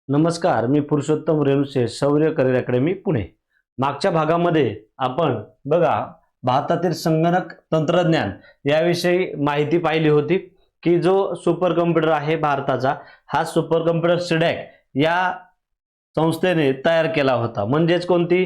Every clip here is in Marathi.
नमस्कार, मी पुरुषोत्तम रेणुशे, शौर्य करिअर अकॅडमी पुणे. मागच्या भागामध्ये आपण बघा भारतातील संगणक तंत्रज्ञान याविषयी माहिती पाहिली होती की जो सुपर कम्प्युटर आहे भारताचा, हा सुपर कम्प्युटर सिडॅक या संस्थेने तयार केला होता. म्हणजेच कोणती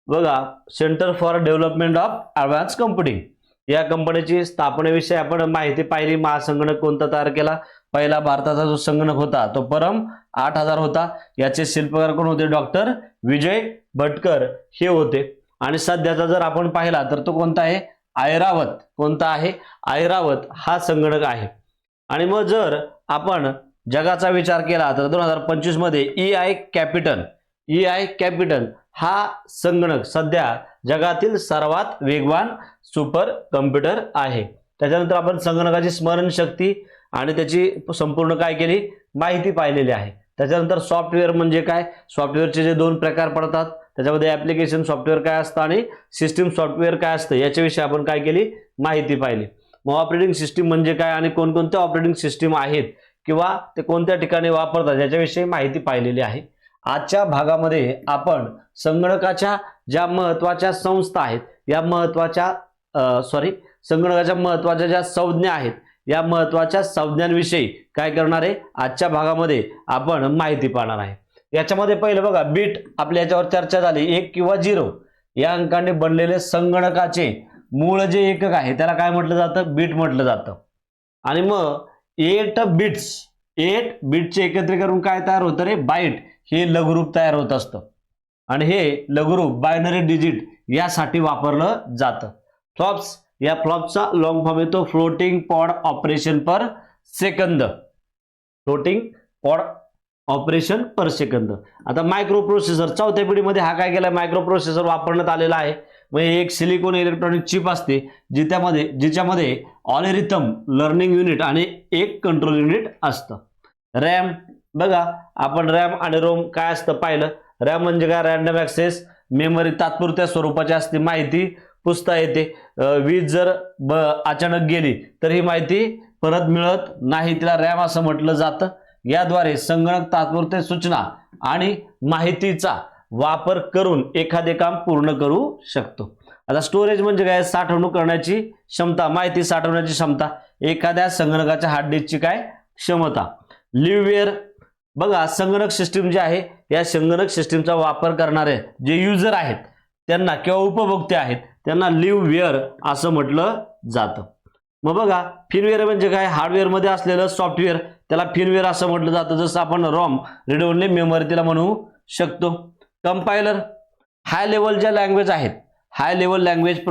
बघा, centre for development of advance computing या कंपनीची स्थापनेविषयी आपण माहिती पाहिली. महासंगणक कोणता तयार केला? पहिला भारताचा जो संगणक होता तो परम 8000 होता. याचे शिल्पकार कोण होते? डॉक्टर विजय भटकर हे होते. आणि सध्याचा जर आपण पाहिला तर तो कोणता आहे? ऐरावत. कोणता आहे? ऐरावत हा संगणक आहे. आणि मग जर आपण जगाचा विचार केला तर 2025 मध्ये EI कॅपिटल हा संगणक सध्या जगातील सर्वात वेगवान सुपर कम्प्युटर आहे. त्याच्यानंतर आपण संगणकाची स्मरणशक्ती आणि त्याची संपूर्ण काय केली माहिती पाहिलेली आहे. त्याच्यानंतर सॉफ्टवेअर म्हणजे काय? सॉफ्टवेअरचे जे दोन प्रकार पडतात, त्याच्यामध्ये ॲप्लिकेशन सॉफ्टवेअर काय असतं आणि सिस्टीम सॉफ्टवेअर काय असतं याच्याविषयी आपण काय केली माहिती पाहिली. मग ऑपरेटिंग सिस्टीम म्हणजे काय आणि कोणकोणत्या ऑपरेटिंग सिस्टीम आहेत किंवा ते कोणत्या ठिकाणी वापरतात याच्याविषयी माहिती पाहिलेली आहे. आजच्या भागामध्ये आपण संगणकाच्या ज्या महत्त्वाच्या संस्था आहेत या महत्त्वाच्या संगणकाच्या महत्त्वाच्या ज्या संज्ञा आहेत या महत्त्वाच्या संज्ञांविषयी काय करणार आहे आजच्या भागामध्ये आपण माहिती पाहणार आहे. याच्यामध्ये पहिलं बघा, बीट आपल्या याच्यावर चर्चा झाली. 1 किंवा 0 या अंकाने बनलेले संगणकाचे मूळ जे एकक आहे त्याला काय म्हटलं जातं? बीट म्हटलं जातं. आणि मग 8 बिटचे एकत्रीकरण काय तयार होतं रे? बाईट हे लघुरूप तयार होत असतं. आणि हे लघुरूप बायनरी डिजिट यासाठी वापरलं जातं. फ्लॉप्स, या फ्लॉपचा लॉंग फॉर्म येतो floating pod operation per second. Floating pod operation per second. आता मायक्रो प्रोसेसर चौथ्या पिढीमध्ये हा काय केला? मायक्रो प्रोसेसर वापरण्यात आलेला आहे. म्हणजे एक सिलिकॉन इलेक्ट्रॉनिक चिप असते जिच्यामध्ये ऑलरिथम लर्निंग युनिट आणि एक कंट्रोल युनिट असतं. रॅम बघा, आपण रॅम आणि रोम काय असतं पाहिलं. रॅम म्हणजे काय? रॅन्डम ॲक्सेस मेमरी, तात्पुरत्या स्वरूपाची असते, माहिती पुसता येते. वीज जर अचानक गेली तर ही माहिती परत मिळत नाही, तिला रॅम असं म्हटलं जातं. याद्वारे संगणक तात्पुरते सूचना आणि माहितीचा वापर करून एखादे काम पूर्ण करू शकतो. आता स्टोरेज म्हणजे काय? साठवणूक करण्याची क्षमता, माहिती साठवण्याची क्षमता, एखाद्या संगणकाच्या हार्ड डिस्कची काय क्षमता. लिव्हवेअर बघा, संगणक सिस्टीम जे आहे या संगणक सिस्टीमचा वापर करणारे जे युजर आहेत त्यांना किंवा उपभोक्ते आहेत त्यांना लिव्हवेअर असं म्हटलं जातं. मग बघा, फिनवेअर म्हणजे काय? हार्डवेअर मध्ये असलेलं सॉफ्टवेअर त्याला फिनवेअर असं म्हटलं जातं. जसं आपण रॉम रीड ओन्ली मेमरी तिला म्हणू शकतो. कंपायलर हाय लेवलच्या लँग्वेज आहेत, हाय लेवल लँग्वेज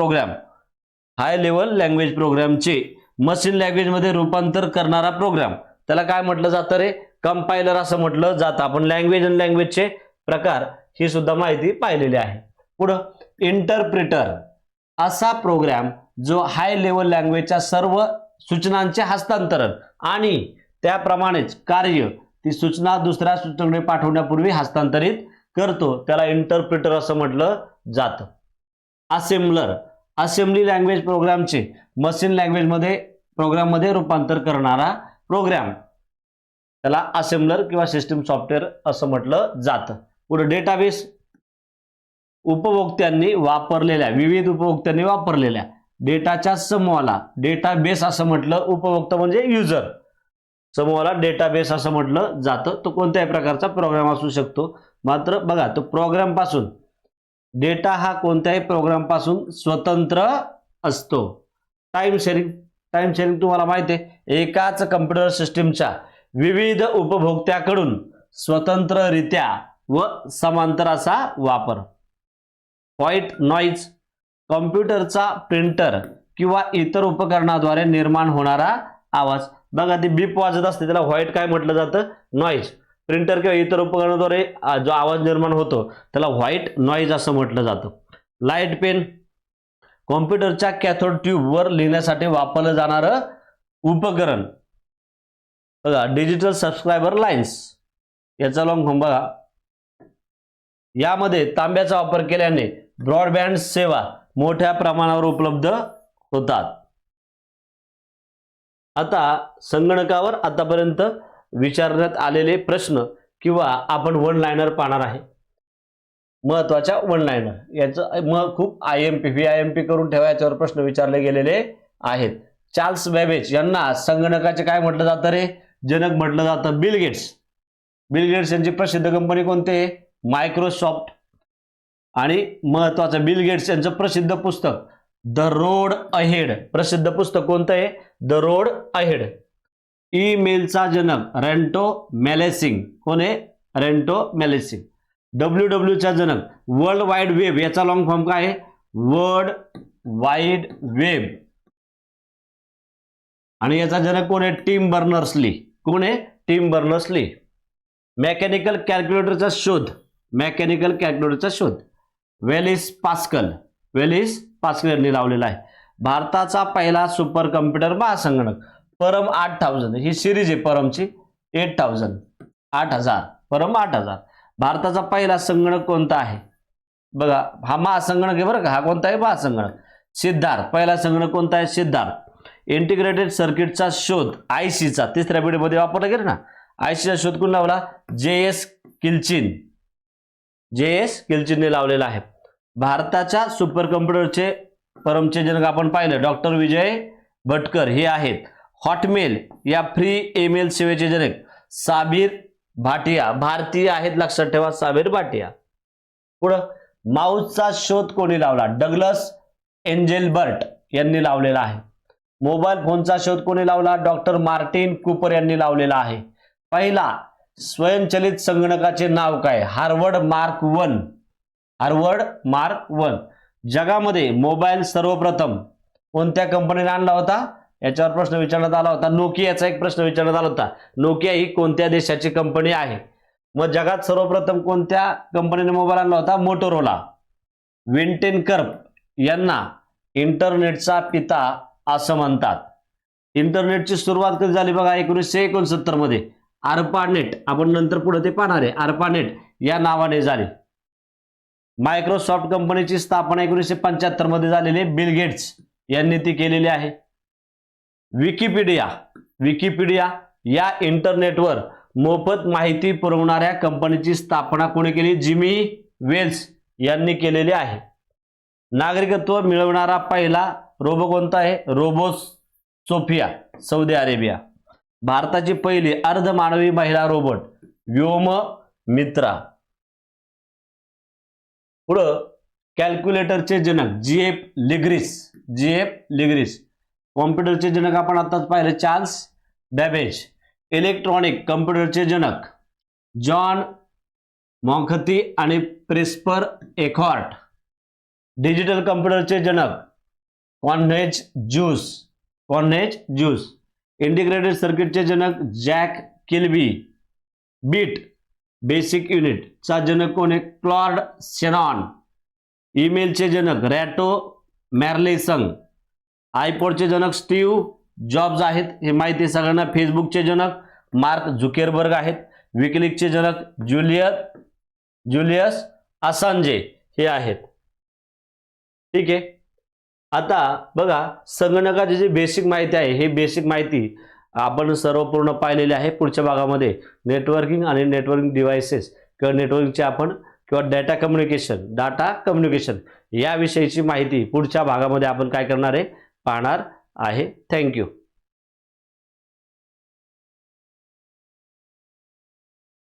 प्रोग्रामचे मशीन लँग्वेज मध्ये रूपांतर करणारा प्रोग्राम त्याला काय म्हटलं जातं रे? कंपायलर असं म्हटलं जातं. आपण लँग्वेज आणि लँग्वेजचे प्रकार ही सुद्धा माहिती पाहिलेली आहे. पुढं इंटरप्रिटर असा प्रोग्राम जो हाय लेवल लँग्वेजच्या सर्व सूचनांचे हस्तांतरण आणि त्याप्रमाणेच कार्य ती सूचना दुसऱ्या सूचनेकडे पाठवण्यापूर्वी हस्तांतरित करतो, त्याला इंटरप्रिटर असं म्हटलं जातं. असेंब्ली लँग्वेज प्रोग्रामचे मशीन लँग्वेज मध्ये प्रोग्राममध्ये रूपांतर करणारा प्रोग्राम त्याला असेंब्लर किंवा सिस्टीम सॉफ्टवेअर असं म्हटलं जातं. पुढे डेटाबेस, विविध उपभोक्त्यांनी वापरलेल्या डेटाच्या समूहाला डेटाबेस असं म्हटलं. उपभोक्ता म्हणजे युजर, समूहाला डेटाबेस असं म्हटलं जातं. तो कोणत्याही प्रकारचा प्रोग्राम असू शकतो. मात्र बघा, तो प्रोग्राम पासून डेटा हा कोणत्याही प्रोग्राम पासून स्वतंत्र असतो. टाइम शेअरिंग तुम्हाला माहिती आहे, एकाच कम्प्युटर सिस्टीमच्या विविध उपभोक्त्याकडून स्वतंत्ररित्या व समांतर असा वापर. व्हाईट नॉईज, कॉम्प्युटरचा प्रिंटर किंवा इतर उपकरणाद्वारे निर्माण होणारा आवाज. बघा, ती बीप वाजत असते त्याला व्हाईट काय म्हटलं जातं? नॉईज. प्रिंटर किंवा इतर उपकरणाद्वारे जो आवाज निर्माण होतो त्याला व्हाईट नॉईज असं म्हटलं जातं. लाईट पेन, कॉम्प्युटरच्या कॅथोड ट्यूबवर लिहिण्यासाठी वापरलं जाणारं उपकरण. बघा, डिजिटल सबस्क्रायबर लाईन्स याचा लॉंग फॉर्म बघा. यामध्ये तांब्याचा वापर केल्याने ब्रॉडबँड सेवा मोठ्या प्रमाणावर उपलब्ध होतात. आता संगणकावर आतापर्यंत विचारण्यात आलेले प्रश्न किंवा आपण वन लायनर पाहणार आहे, महत्वाच्या वन लायनर याचं मग खूप IMP VIMP करून ठेवा, याच्यावर प्रश्न विचारले गेलेले आहेत. चार्ल्स बेबेज यांना संगणकाचे काय म्हटलं जातं रे, जनक म्हटलं जातं. बिल गेट्स यांची प्रसिद्ध कंपनी कोणती आहे, मायक्रोसॉफ्ट. आणि महत्वाचं बिल गेट्स यांचं प्रसिद्ध पुस्तक द रोड अहेड, प्रसिद्ध पुस्तक कोणतं आहे, द रोड अहेड. ईमेलचा जनक रेंटो मॅलेसिंग, कोण आहे, रेंटो मॅलेसिंग. WW चा जनक वर्ल्ड वाईड वेब, याचा लॉंग फॉर्म काय आहे, वर्ल्ड वाईड वेब. आणि याचा जनक कोण आहे, टिम बर्नर्स-ली. कोण आहे, टिम बर्नर्स-ली. मेकॅनिकल कॅल्क्युलेटरचा शोध वेलिस पास्कल यांनी लावलेला आहे. भारताचा पहिला सुपर कम्प्युटर महासंगणक परम 8000, ही सिरीज आहे परमची, 8000 परम 8000. भारताचा पहिला संगणक कोणता आहे, बघा हा महासंगणक आहे बरं का, हा कोणता आहे, महासंगणक सिद्धार्थ. पहिला संगणक कोणता आहे, सिद्धार्थ. इंटिग्रेटेड सर्किटचा शोध ICचा तिसऱ्या पिढीमध्ये वापरला गेला ना, ICचा शोध कोण लावला, JS किल्चिनने लावलेला आहे. भारताच्या सुपर कम्प्युटरचे परमचे जनक आपण पाहिलं डॉक्टर विजय भटकर हे आहेत. हॉटमेल या फ्री ईमेल सेवेचे जनक साबिर भाटिया, भारतीय आहेत लक्षात ठेवा, साबिर भाटिया. पुढं माऊसचा शोध कोणी लावला, डग्लस एंजेलबर्ट यांनी लावलेला आहे. मोबाईल फोनचा शोध कोणी लावला, डॉक्टर मार्टिन कूपर यांनी लावलेला आहे. पहिला स्वयंचलित संगणकाचे नाव काय, हार्वर्ड मार्क 1. जगामध्ये मोबाईल सर्वप्रथम कोणत्या कंपनीने आणला होता, याच्यावर प्रश्न विचारण्यात आला होता. नोकियाचा एक प्रश्न विचारण्यात आला होता, नोकिया ही कोणत्या देशाची कंपनी आहे. मग जगात सर्वप्रथम कोणत्या कंपनीने मोबाईल आणला होता, मोटोरोला. विंटेनकर्प यांना इंटरनेटचा पिता असं म्हणतात. इंटरनेटची सुरुवात कधी झाली बघा, 1969 मध्ये. ARPANET, आपण नंतर पुढे ते पाहणार आहे, ARPANET या नावाने झाली. मायक्रोसॉफ्ट कंपनीची स्थापना 1975 मध्ये झालेली, बिल गेट्स यांनी ती केलेली आहे. विकिपीडिया या इंटरनेटवर मोफत माहिती पुरवणाऱ्या कंपनीची स्थापना कोणी केली, जिमी वेल्स यांनी केलेली आहे. नागरिकत्व मिळवणारा पहिला रोबो कोणता आहे, रोबो सोफिया, सौदी अरेबिया. भारताची पहिली अर्धमानवी महिला रोबोट व्योममित्रा. पुढं कॅल्क्युलेटरचे जनक GF लिग्रिस. कॉम्प्युटरचे जनक आपण आताच पाहिले, चार्ल्स बेबेज. इलेक्ट्रॉनिक कॉम्प्युटरचे जनक जॉन मॉन्कथी आणि प्रिस्पर एखॉर्ट. डिजिटल कॉम्प्युटरचे जनक कॉन्नेज ज्यूस. इंटिग्रेटेड सर्किटचे जनक जॅक किल्बी. बीट बेसिक युनिटचा जनक कोण आहे, क्लॉड शेनॉन. ईमेलचे जनक रॅटो मॅर्लेसंग. आयपॉडचे जनक स्टीव्ह जॉब्स आहेत, हे माहिती सगळ्यांना. फेसबुकचे जनक मार्क झुकेरबर्ग आहेत. विकिलीक्सचे जनक जुलियस असांजे हे आहेत. ठीक आहे. आता बघा संगणकाची जी बेसिक माहिती आहे, ही बेसिक माहिती आपण सर्व पूर्ण पाहिलेली आहे. पुढच्या भागामध्ये नेटवर्किंग आणि नेटवर्किंग डिव्हाइसेस किंवा नेटवर्किंगचे आपण किंवा डाटा कम्युनिकेशन याविषयीची माहिती पुढच्या भागामध्ये आपण काय करणार आहे, पाहणार आहे. थँक्यू.